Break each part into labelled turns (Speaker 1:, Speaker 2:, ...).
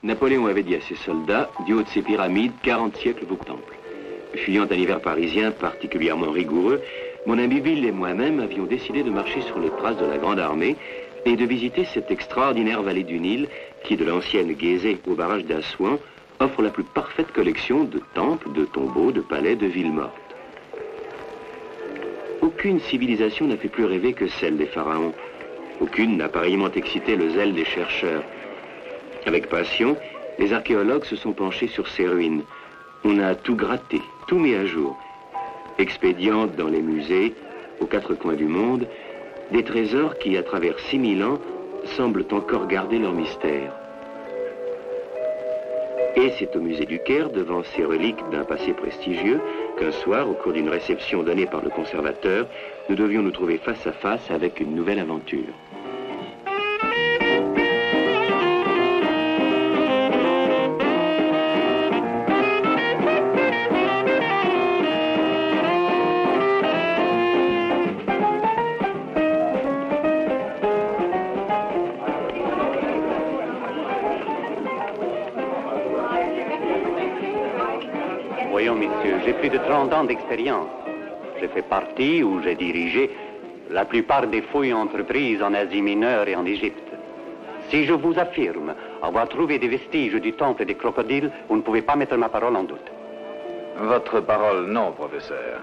Speaker 1: Napoléon avait dit à ses soldats, du haut de ces pyramides, 40 siècles vous temple. Fuyant un hiver parisien particulièrement rigoureux, mon ami Bill et moi-même avions décidé de marcher sur les traces de la Grande Armée et de visiter cette extraordinaire vallée du Nil qui, de l'ancienne Gizeh au barrage d'Assouan, offre la plus parfaite collection de temples, de tombeaux, de palais, de villes mortes. Aucune civilisation n'a fait plus rêver que celle des pharaons. Aucune n'a pareillement excité le zèle des chercheurs. Avec passion, les archéologues se sont penchés sur ces ruines. On a tout gratté, tout mis à jour. Expédiant dans les musées, aux quatre coins du monde, des trésors qui, à travers 6000 ans, semblent encore garder leur mystère. Et c'est au musée du Caire, devant ces reliques d'un passé prestigieux, qu'un soir, au cours d'une réception donnée par le conservateur, nous devions nous trouver face à face avec une nouvelle aventure.
Speaker 2: Voyons, messieurs, j'ai plus de 30 ans d'expérience. J'ai fait partie ou j'ai dirigé la plupart des fouilles entreprises en Asie mineure et en Égypte. Si je vous affirme avoir trouvé des vestiges du temple des crocodiles, vous ne pouvez pas mettre ma parole en doute.
Speaker 3: Votre parole, non, professeur.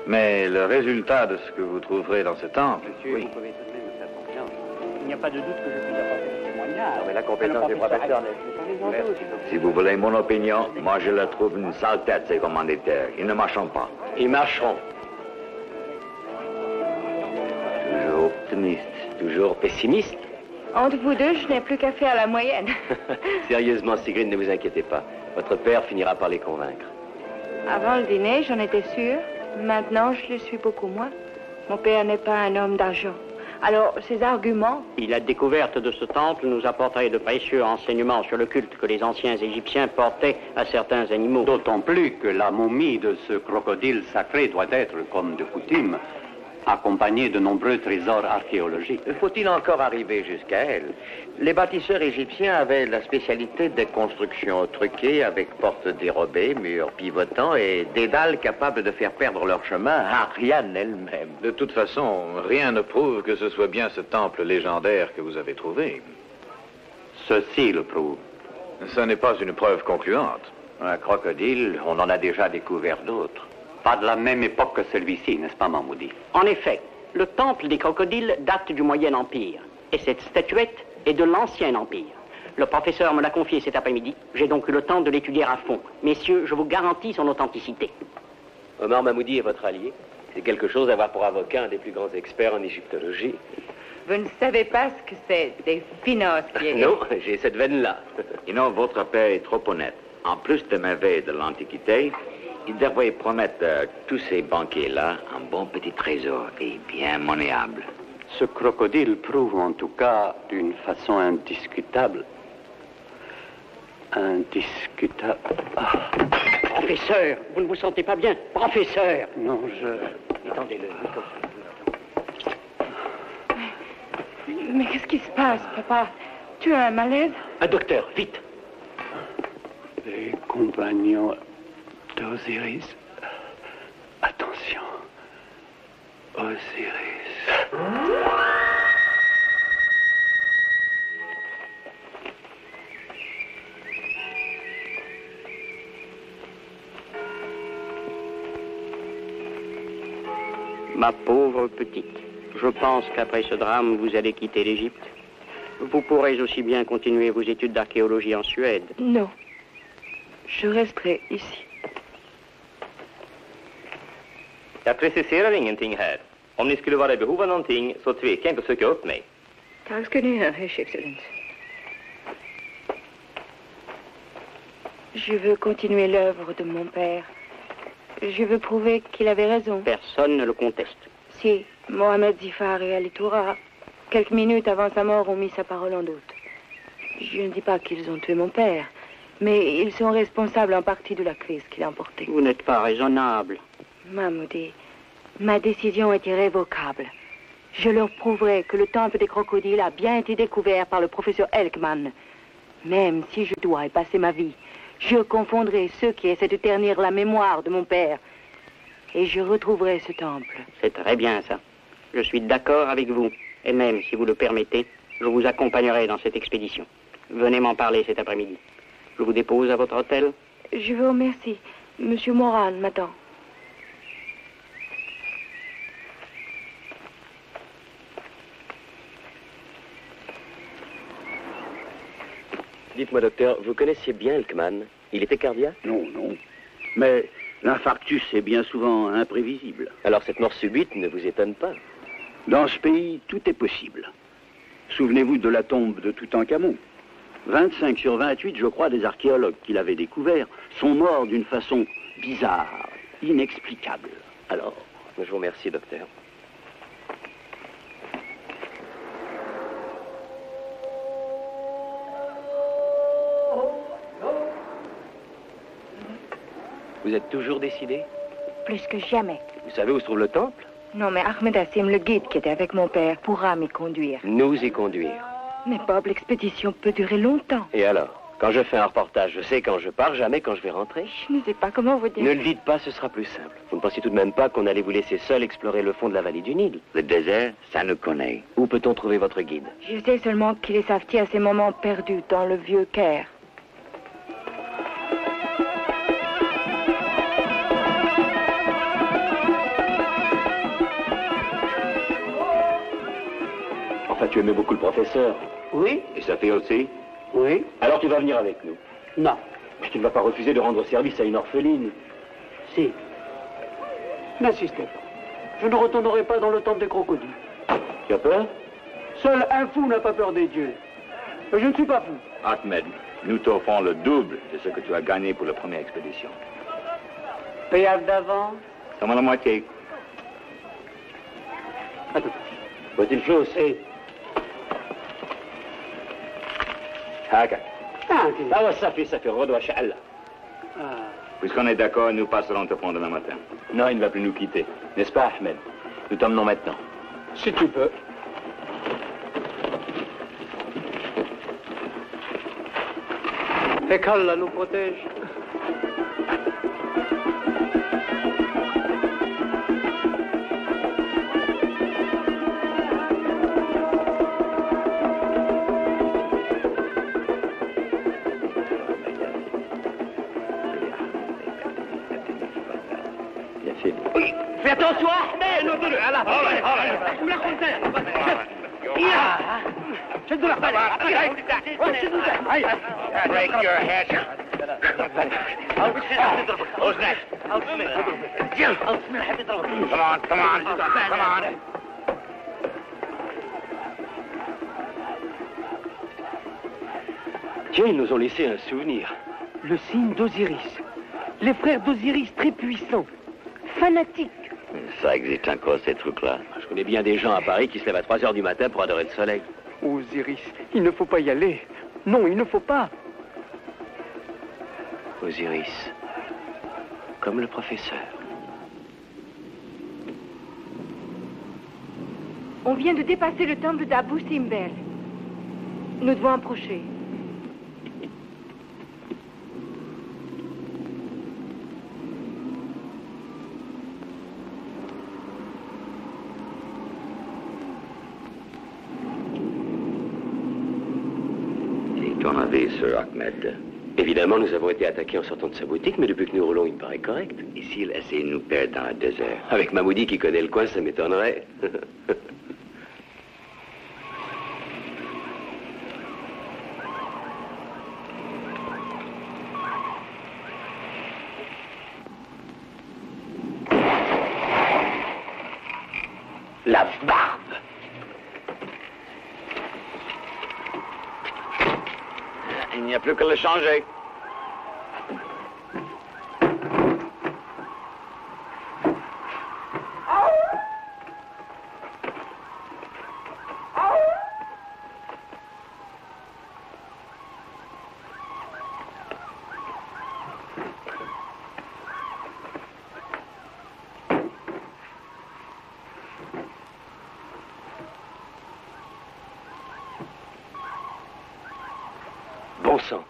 Speaker 3: Mais le résultat de ce que vous trouverez dans ce temple...
Speaker 2: Monsieur, vous pouvez tout de même me faire confiance. Il n'y a pas de doute que je puisse apporter des témoignages.
Speaker 4: Mais la compétence du professeur n'est...
Speaker 5: Si vous voulez mon opinion, moi je la trouve une sale tête, ces commanditaires. Ils ne marcheront pas.
Speaker 4: Ils marcheront.
Speaker 5: Toujours optimiste.
Speaker 4: Toujours pessimiste.
Speaker 6: Entre vous deux, je n'ai plus qu'à faire la moyenne.
Speaker 4: Sérieusement, Sigrid, ne vous inquiétez pas. Votre père finira par les convaincre.
Speaker 6: Avant le dîner, j'en étais sûre. Maintenant, je le suis beaucoup moins. Mon père n'est pas un homme d'argent. Alors, ses arguments...
Speaker 7: Si la découverte de ce temple nous apporterait de précieux renseignements sur le culte que les anciens Égyptiens portaient à certains animaux.
Speaker 2: D'autant plus que la momie de ce crocodile sacré doit être, comme de coutume, accompagnée de nombreux trésors archéologiques.
Speaker 4: Faut-il encore arriver jusqu'à elle? Les bâtisseurs égyptiens avaient la spécialité des constructions truquées avec portes dérobées, murs pivotants et des dalles capables de faire perdre leur chemin à Ariane elle-même.
Speaker 3: De toute façon, rien ne prouve que ce soit bien ce temple légendaire que vous avez trouvé.
Speaker 2: Ceci le prouve.
Speaker 3: Ce n'est pas une preuve concluante.
Speaker 2: Un crocodile, on en a déjà découvert d'autres. Pas de la même époque que celui-ci, n'est-ce pas, Mahmoudi?
Speaker 7: En effet, le temple des crocodiles date du Moyen Empire. Et cette statuette est de l'Ancien Empire. Le professeur me l'a confié cet après-midi. J'ai donc eu le temps de l'étudier à fond. Messieurs, je vous garantis son authenticité.
Speaker 4: Omar Mahmoudi est votre allié. C'est quelque chose d'avoir pour avocat un des plus grands experts en égyptologie.
Speaker 6: Vous ne savez pas ce que c'est, des financiers.
Speaker 4: Non, j'ai cette veine-là.
Speaker 5: Sinon, votre père est trop honnête. En plus de merveilles de l'Antiquité, il devrait promettre à tous ces banquiers-là un bon petit trésor et bien monnayable.
Speaker 2: Ce crocodile prouve en tout cas d'une façon indiscutable. Indiscutable. Ah.
Speaker 7: Professeur, vous ne vous sentez pas bien? Professeur!
Speaker 2: Non,
Speaker 7: Attendez-le.
Speaker 6: Mais qu'est-ce qui se passe, papa? Tu as un malaise?
Speaker 7: Un docteur, vite!
Speaker 2: Les compagnons d'Osiris. Attention. Osiris.
Speaker 7: Ma pauvre petite, je pense qu'après ce drame, vous allez quitter l'Égypte. Vous pourrez aussi bien continuer vos études d'archéologie en Suède.
Speaker 6: Non. Je resterai ici.
Speaker 8: Jag preciserar ingenting här. Om ni skulle vara i behov av någonting så tveka inte att söka upp mig.
Speaker 6: Tack ska ni ha, Herr Excellence. Je veux continuer l'œuvre de mon père. Je veux prouver qu'il avait raison.
Speaker 7: Personne ne le conteste.
Speaker 6: Si Mohamed Zifar et Ali Toura, quelques minutes avant sa mort, ont mis sa parole en doute. Je ne dis pas qu'ils ont tué mon père, mais ils sont responsables en partie de la crise qu'il a emportée.
Speaker 7: Vous n'êtes pas raisonnable.
Speaker 6: Mahmoudi, ma décision est irrévocable. Je leur prouverai que le temple des crocodiles a bien été découvert par le professeur Elkman. Même si je dois y passer ma vie, je confondrai ceux qui essaient de ternir la mémoire de mon père. Et je retrouverai ce temple.
Speaker 7: C'est très bien, ça. Je suis d'accord avec vous. Et même, si vous le permettez, je vous accompagnerai dans cette expédition. Venez m'en parler cet après-midi. Je vous dépose à votre hôtel.
Speaker 6: Je vous remercie. Monsieur Moran m'attend.
Speaker 9: Dites-moi, docteur, vous connaissiez bien Elkman? Il était cardiaque?
Speaker 10: Non, non. Mais l'infarctus est bien souvent imprévisible.
Speaker 9: Alors cette mort subite ne vous étonne pas?
Speaker 10: Dans ce pays, tout est possible. Souvenez-vous de la tombe de Toutankhamon. 25 sur 28, je crois, des archéologues qui l'avaient découvert sont morts d'une façon bizarre, inexplicable. Alors,
Speaker 9: je vous remercie, docteur. Vous êtes toujours décidé?
Speaker 6: Plus que jamais.
Speaker 9: Vous savez où se trouve le temple?
Speaker 6: Non, mais Ahmed Hassim, le guide qui était avec mon père, pourra m'y conduire.
Speaker 9: Nous y conduire.
Speaker 6: Mais Bob, l'expédition peut durer longtemps.
Speaker 9: Et alors? Quand je fais un reportage, je sais quand je pars, jamais quand je vais rentrer.
Speaker 6: Je ne sais pas comment vous dire.
Speaker 9: Ne le dites pas, ce sera plus simple. Vous ne pensiez tout de même pas qu'on allait vous laisser seul explorer le fond de la vallée du Nil?
Speaker 5: Le désert, ça nous connaît.
Speaker 9: Où peut-on trouver votre guide?
Speaker 6: Je sais seulement qu'il est savetier à ces moments perdus dans le vieux Caire.
Speaker 9: Enfin, tu aimais beaucoup le professeur.
Speaker 7: Oui?
Speaker 9: Et sa fille aussi?
Speaker 7: Oui?
Speaker 9: Alors tu vas venir avec nous.
Speaker 7: Non.
Speaker 9: Mais tu ne vas pas refuser de rendre service à une orpheline.
Speaker 7: Si. N'insistez pas. Je ne retournerai pas dans le temple des crocodiles.
Speaker 9: Tu as peur?
Speaker 7: Seul un fou n'a pas peur des dieux. Mais je ne suis pas fou.
Speaker 3: Ahmed, nous t'offrons le double de ce que tu as gagné pour la première expédition.
Speaker 7: Payable d'avance?
Speaker 3: Seulement la moitié.
Speaker 7: Attends.
Speaker 9: Voici le flot, c'est... هكا ça fait غدوة شعلة.
Speaker 3: Puisqu'on est d'accord, nous passerons te prendre demain matin.
Speaker 9: Non, il ne va plus nous quitter. N'est-ce pas, Ahmed? Nous t'emmenons maintenant.
Speaker 7: Si tu peux. Et qu'Allah nous protège.
Speaker 9: Fais attention, Ahmed!
Speaker 5: Break your head. Who's next? Jim. Come on, come on, come on.
Speaker 9: Tiens, ils nous ont laissé un souvenir.
Speaker 7: Le signe d'Osiris. Les frères d'Osiris très puissants. Fanatiques.
Speaker 5: Ça existe encore, ces trucs-là.
Speaker 9: Je connais bien des gens à Paris qui se lèvent à 3 heures du matin pour adorer le soleil.
Speaker 7: Osiris, il ne faut pas y aller. Non, il ne faut pas.
Speaker 9: Osiris, comme le professeur.
Speaker 6: On vient de dépasser le temple d'Abou Simbel. Nous devons approcher.
Speaker 5: Ton avis, Sir Ahmed?
Speaker 9: Évidemment, nous avons été attaqués en sortant de sa boutique, mais depuis que nous roulons, il me paraît correct.
Speaker 5: Et s'il essayait de nous perdre dans le désert?
Speaker 9: Avec Mahmoudi qui connaît le coin, ça m'étonnerait. La barbe!
Speaker 3: Il n'y a plus que le changer.
Speaker 9: Bon sang.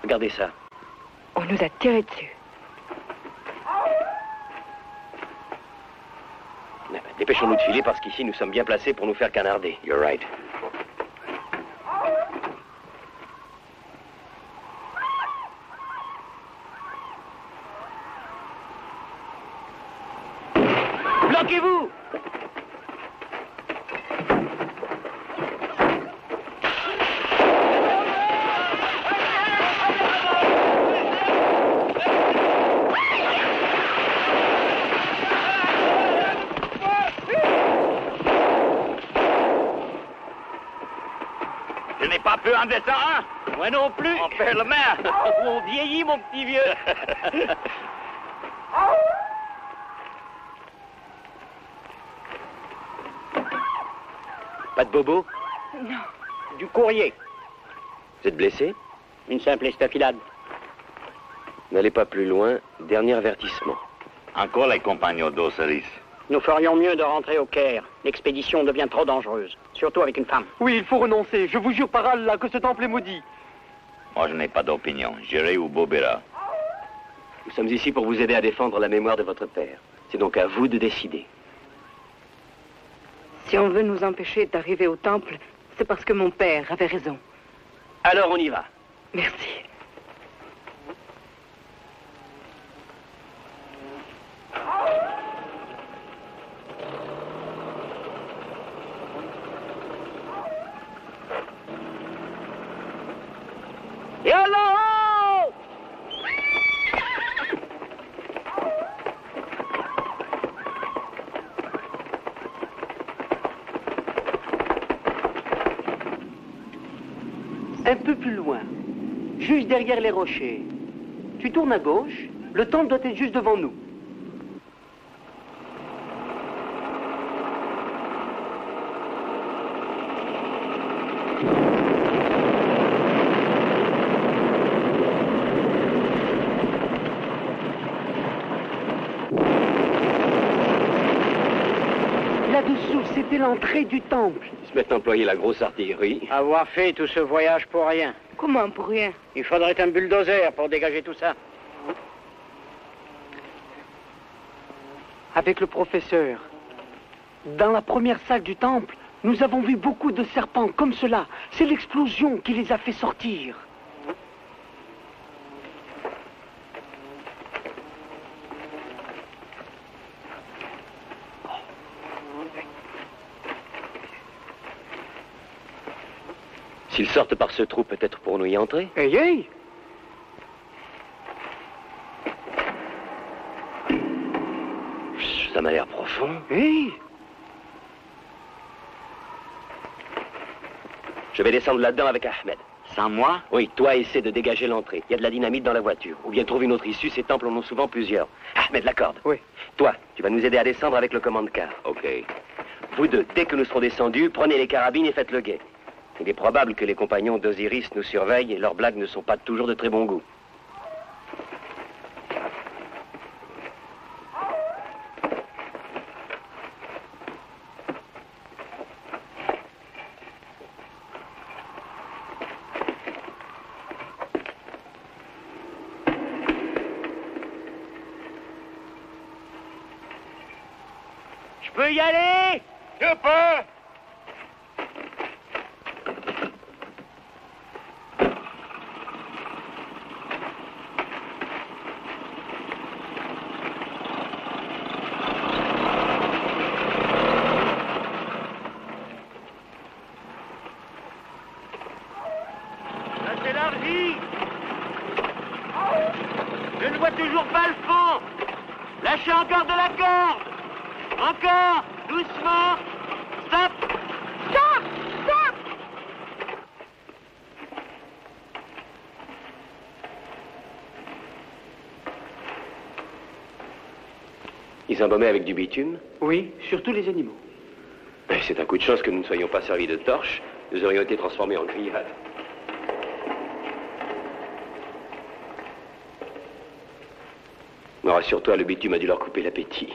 Speaker 9: Regardez ça.
Speaker 6: On nous a tiré dessus.
Speaker 9: Dépêchons-nous de filer parce qu'ici, nous sommes bien placés pour nous faire canarder.
Speaker 5: You're right.
Speaker 7: Bloquez-vous!
Speaker 5: Je n'ai pas peur en descendant, hein?
Speaker 7: Moi non plus.
Speaker 5: On perd le maire.
Speaker 7: On vieillit, mon petit vieux.
Speaker 9: Pas de bobo?
Speaker 6: Non.
Speaker 7: Du courrier.
Speaker 9: Vous êtes blessé?
Speaker 7: Une simple estafilade.
Speaker 9: N'allez pas plus loin. Dernier avertissement.
Speaker 5: Encore les compagnons d'Osiris.
Speaker 7: Nous ferions mieux de rentrer au Caire. L'expédition devient trop dangereuse. Surtout avec une femme.
Speaker 11: Oui, il faut renoncer. Je vous jure par Allah que ce temple est maudit.
Speaker 5: Moi, je n'ai pas d'opinion. J'irai où Bobera.
Speaker 9: Nous sommes ici pour vous aider à défendre la mémoire de votre père. C'est donc à vous de décider.
Speaker 6: Si on veut nous empêcher d'arriver au temple, c'est parce que mon père avait raison.
Speaker 9: Alors on y va.
Speaker 6: Merci.
Speaker 7: Et alors!
Speaker 11: Un peu plus loin, juste derrière les rochers. Tu tournes à gauche, le temple doit être juste devant nous. Là-dessous, c'était l'entrée du temple.
Speaker 9: Ils se mettent à employer la grosse artillerie.
Speaker 7: Avoir fait tout ce voyage pour rien.
Speaker 6: Comment pour rien?
Speaker 7: Il faudrait un bulldozer pour dégager tout ça.
Speaker 11: Avec le professeur, dans la première salle du temple, nous avons vu beaucoup de serpents comme cela. C'est l'explosion qui les a fait sortir.
Speaker 9: S'ils sortent par ce trou, peut-être pour nous y entrer.
Speaker 11: Hey, hey!
Speaker 9: Ça m'a l'air profond.
Speaker 11: Hey!
Speaker 9: Je vais descendre là-dedans avec Ahmed.
Speaker 5: Sans moi?
Speaker 9: Oui, toi, essaie de dégager l'entrée. Il y a de la dynamite dans la voiture. Ou bien trouve une autre issue, ces temples en ont souvent plusieurs. Ahmed, la corde.
Speaker 11: Oui.
Speaker 9: Toi, tu vas nous aider à descendre avec le commande-car.
Speaker 5: OK.
Speaker 9: Vous deux, dès que nous serons descendus, prenez les carabines et faites le guet. Il est probable que les compagnons d'Osiris nous surveillent et leurs blagues ne sont pas toujours de très bon goût.
Speaker 7: Je peux y aller?
Speaker 5: Je peux!
Speaker 7: Ça s'élargit. Je ne vois toujours pas le fond. Lâchez encore de la corde. Encore. Doucement. Stop. Stop. Stop.
Speaker 9: Ils embaumaient avec du bitume.
Speaker 11: Oui, surtout les animaux.
Speaker 9: C'est un coup de chance que nous ne soyons pas servis de torches. Nous aurions été transformés en grillades. Mais rassure-toi, le bitume a dû leur couper l'appétit.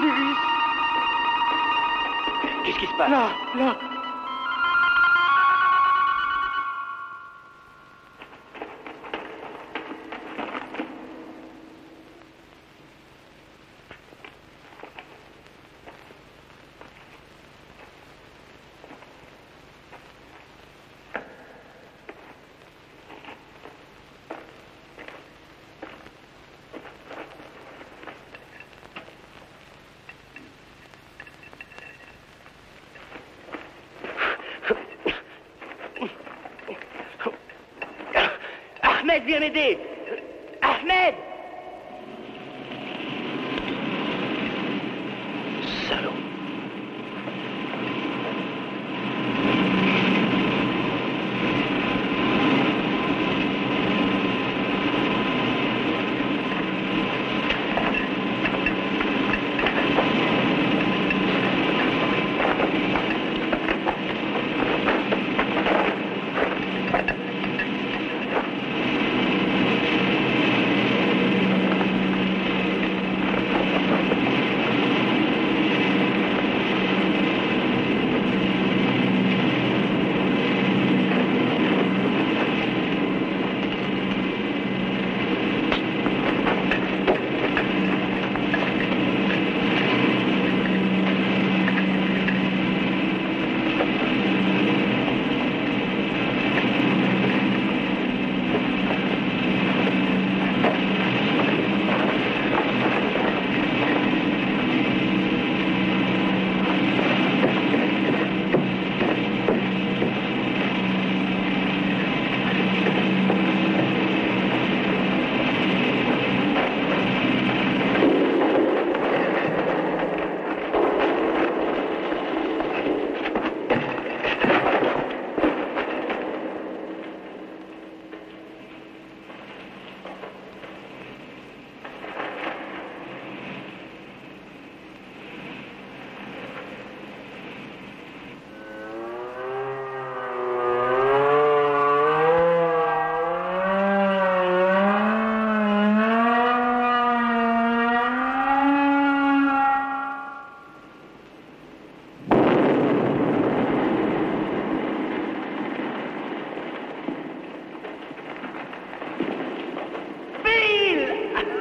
Speaker 11: Osiris.
Speaker 9: Qu'est-ce qui se passe?
Speaker 11: Là, là.
Speaker 7: Ahmed, viens m'aider. Ahmed!
Speaker 9: Salaud.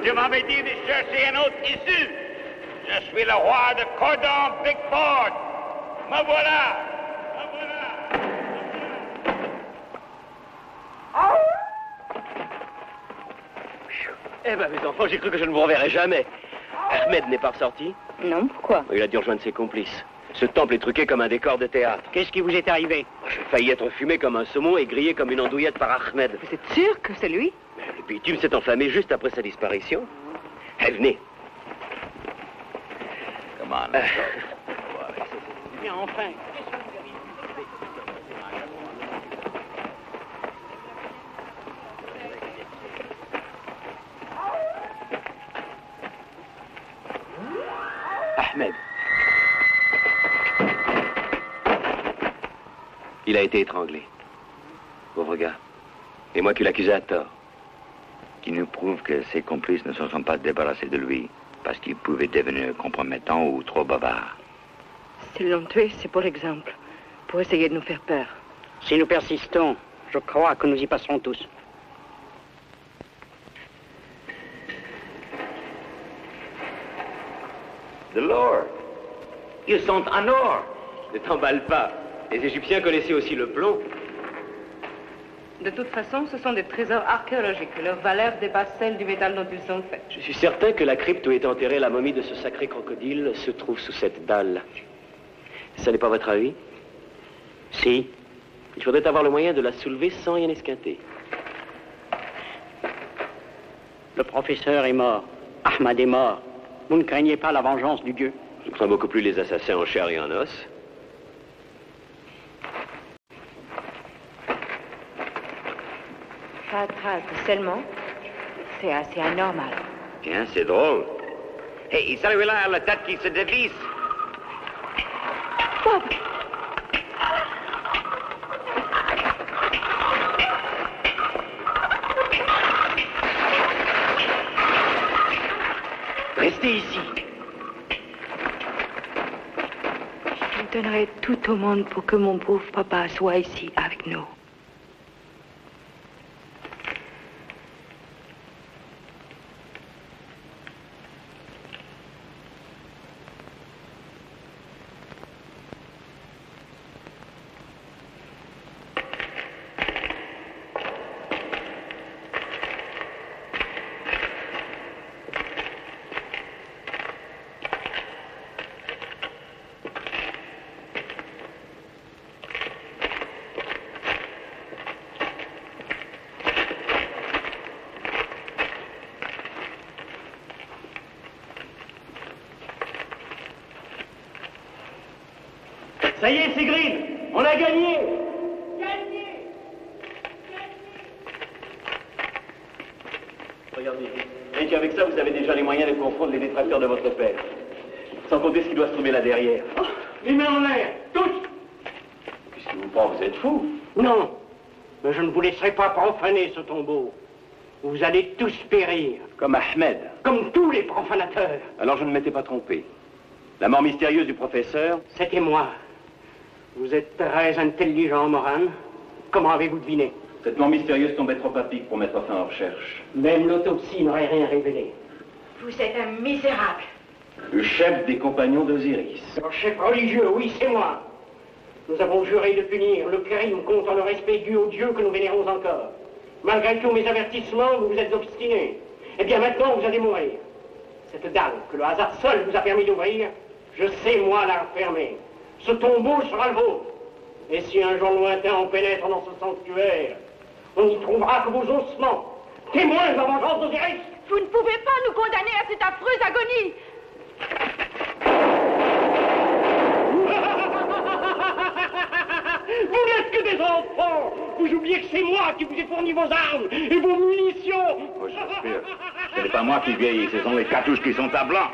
Speaker 12: Tu m'avais dit de chercher un autre issue. Je suis le roi de Cordon Pickford. Me voilà.
Speaker 9: Eh ben, mes enfants, j'ai cru que je ne vous reverrais jamais. Ahmed n'est pas ressorti?
Speaker 6: Non, pourquoi?
Speaker 9: Il a dû rejoindre ses complices. Ce temple est truqué comme un décor de théâtre.
Speaker 7: Qu'est-ce qui vous est arrivé?
Speaker 9: J'ai failli être fumé comme un saumon et grillé comme une andouillette par Ahmed.
Speaker 6: Vous êtes sûr que c'est lui?
Speaker 9: Le bitume s'est enflammé juste après sa disparition. Eh, venez.
Speaker 5: Come on.
Speaker 7: Bien, enfin.
Speaker 9: Ahmed. Il a été étranglé. Pauvre gars. Et moi qui l'accusais à tort.
Speaker 5: Qui nous prouve que ses complices ne se sont pas débarrassés de lui parce qu'il pouvait devenir compromettant ou trop bavard.
Speaker 6: S'ils l'ont tué, c'est pour l'exemple. Pour essayer de nous faire peur.
Speaker 7: Si nous persistons, je crois que nous y passerons tous.
Speaker 9: De l'or. Ils sont en or. Ne t'emballe pas. Les Égyptiens connaissaient aussi le plomb.
Speaker 6: De toute façon, ce sont des trésors archéologiques. Leur valeur dépasse celle du métal dont ils sont faits.
Speaker 9: Je suis certain que la crypte où est enterrée la momie de ce sacré crocodile se trouve sous cette dalle. Ça n'est pas votre avis?
Speaker 7: Si.
Speaker 9: Il faudrait avoir le moyen de la soulever sans rien esquinter.
Speaker 7: Le professeur est mort. Ahmad est mort. Vous ne craignez pas la vengeance du Dieu?
Speaker 9: Je crains beaucoup plus les assassins en chair et en os.
Speaker 6: Pas de trace de scellement. C'est assez anormal.
Speaker 5: Tiens, c'est drôle. Hé, celui-là a la tête qui se dévisse.
Speaker 6: Bob!
Speaker 9: Restez ici.
Speaker 6: donnerais tout au monde pour que mon pauvre papa soit ici avec nous.
Speaker 9: Ça y est, Sigrid, on a gagné. Regardez, rien qu'avec ça, vous avez déjà les moyens de confondre les détracteurs de votre père. Sans compter ce qui doit se trouver là derrière.
Speaker 7: Oh, les mains en l'air, tous!
Speaker 9: Qu'est-ce que vous pensez? Vous êtes fou?
Speaker 7: Non, mais je ne vous laisserai pas profaner ce tombeau. Vous allez tous périr.
Speaker 9: Comme Ahmed.
Speaker 7: Comme tous les profanateurs.
Speaker 9: Alors je ne m'étais pas trompé. La mort mystérieuse du professeur...
Speaker 7: C'était moi. Vous êtes très intelligent, Moran. Comment avez-vous deviné?
Speaker 9: Cette mort mystérieuse tombait trop à pic pour mettre fin aux recherches.
Speaker 7: Même l'autopsie n'aurait rien révélé.
Speaker 6: Vous êtes un misérable.
Speaker 9: Le chef des compagnons d'Osiris.
Speaker 7: Le chef religieux, oui, c'est moi. Nous avons juré de punir le crime contre le respect dû aux dieux que nous vénérons encore. Malgré tous mes avertissements, vous vous êtes obstinés. Eh bien, maintenant, vous allez mourir. Cette dalle que le hasard seul vous a permis d'ouvrir, je sais, moi, la refermer. Ce tombeau sera le vôtre. Et si un jour lointain on pénètre dans ce sanctuaire, on n'y trouvera que vos ossements, témoins de la vengeance d'Osiris.
Speaker 6: Vous ne pouvez pas nous condamner à cette affreuse agonie.
Speaker 7: Vous n'êtes que des enfants. Vous oubliez que c'est moi qui vous ai fourni vos armes et vos munitions.
Speaker 3: Oh, Shakespeare, ce n'est pas moi qui vieillis, ce sont les cartouches qui sont à blanc.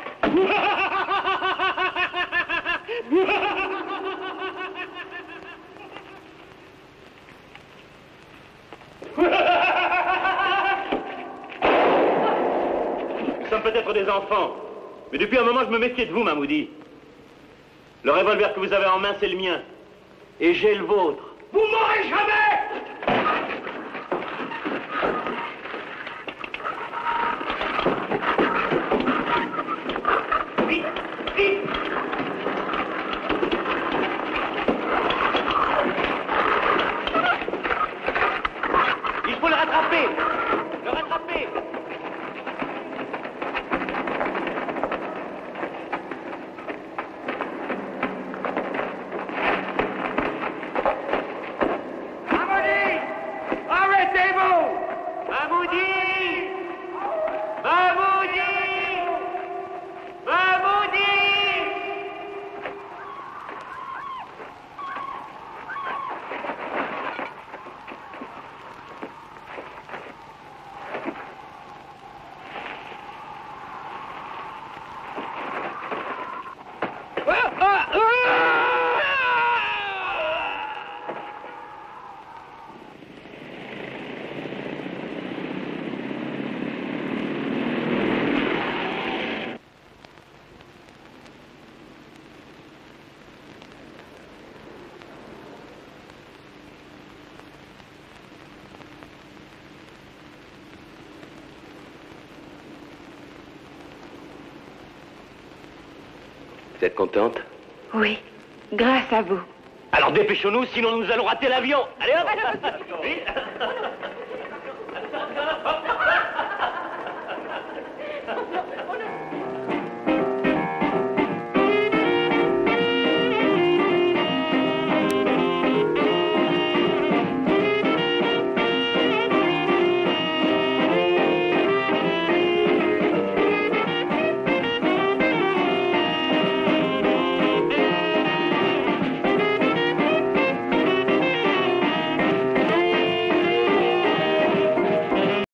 Speaker 9: Nous sommes peut-être des enfants, mais depuis un moment je me méfiais de vous, Mahmoudi. Le revolver que vous avez en main, c'est le mien. Et j'ai le vôtre.
Speaker 7: Vous m'aurez jamais. Vite, vite.
Speaker 9: Il faut le rattraper. Le rattraper. Vous êtes contente?
Speaker 6: Oui, grâce à vous.
Speaker 9: Alors dépêchons-nous, sinon nous allons rater l'avion. Allez hop!